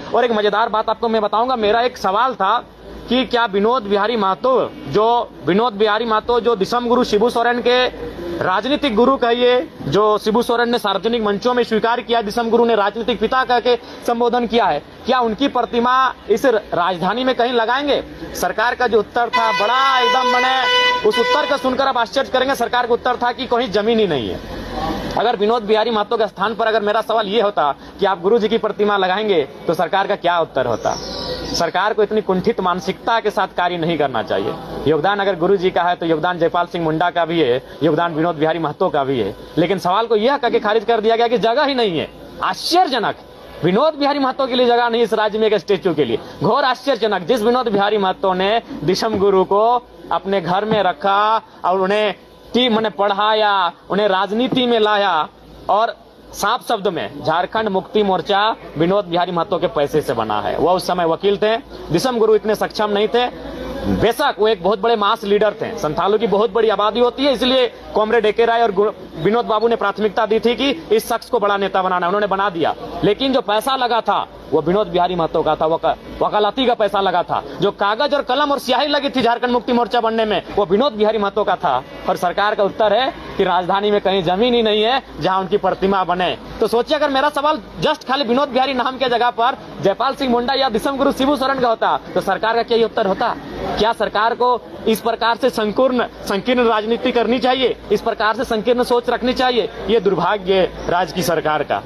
और एक मजेदार बात आपको मैं बताऊंगा, मेरा एक सवाल था कि क्या विनोद बिहारी महतो जो दिसम गुरु शिबू सोरेन के राजनीतिक गुरु कहिए, जो शिबू सोरेन ने सार्वजनिक मंचों में स्वीकार किया, दिसम गुरु ने राजनीतिक पिता कह के संबोधन किया है, क्या उनकी प्रतिमा इस राजधानी में कहीं लगाएंगे? सरकार का जो उत्तर था बड़ा एकदम मैंने उस उत्तर को सुनकर आप आश्चर्य करेंगे। सरकार का उत्तर था कि कहीं जमीन ही नहीं है। अगर विनोद बिहारी महतो के स्थान पर अगर मेरा सवाल ये होता कि आप गुरु जी की प्रतिमा लगाएंगे तो सरकार का क्या उत्तर होता? सरकार को इतनी कुंठित मानसिकता के साथ कार्य नहीं करना चाहिए। योगदान अगर गुरु जी का है तो योगदान जयपाल सिंह मुंडा का भी है, योगदान विनोद बिहारी महतो का भी है, लेकिन सवाल को यह करके खारिज कर दिया गया कि जगह ही नहीं है। आश्चर्यजनक, विनोद बिहारी महतो के लिए जगह नहीं इस राज्य में एक स्टेच्यू के लिए। घोर आश्चर्यजनक, जिस विनोद बिहारी महतो ने दिसम गुरु को अपने घर में रखा और उन्हें मैंने पढ़ाया, उन्हें राजनीति में लाया, और साफ शब्द में झारखंड मुक्ति मोर्चा विनोद बिहारी महतो के पैसे से बना है। वह उस समय वकील थे, दिसम गुरु इतने सक्षम नहीं थे। बेशक वो एक बहुत बड़े मास लीडर थे, संथालों की बहुत बड़ी आबादी होती है, इसलिए कॉमरेड एके राय और विनोद बाबू ने प्राथमिकता दी थी कि इस शख्स को बड़ा नेता बनाना, उन्होंने बना दिया। लेकिन जो पैसा लगा था वो विनोद बिहारी महतो का था, वकालती का पैसा लगा था। जो कागज और कलम और स्याही लगी थी झारखंड मुक्ति मोर्चा बनने में, वो विनोद बिहारी महतो का था। और सरकार का उत्तर है कि राजधानी में कहीं जमीन ही नहीं है जहां उनकी प्रतिमा बने। तो सोचिए, अगर मेरा सवाल जस्ट खाली विनोद बिहारी नाम के जगह पर जयपाल सिंह मुंडा या दिसम गुरु शिबू सोरेन का होता तो सरकार का क्या उत्तर होता? क्या सरकार को इस प्रकार से संकीर्ण राजनीति करनी चाहिए? इस प्रकार से संकीर्ण सोच रखनी चाहिए? ये दुर्भाग्य राज्य की सरकार का।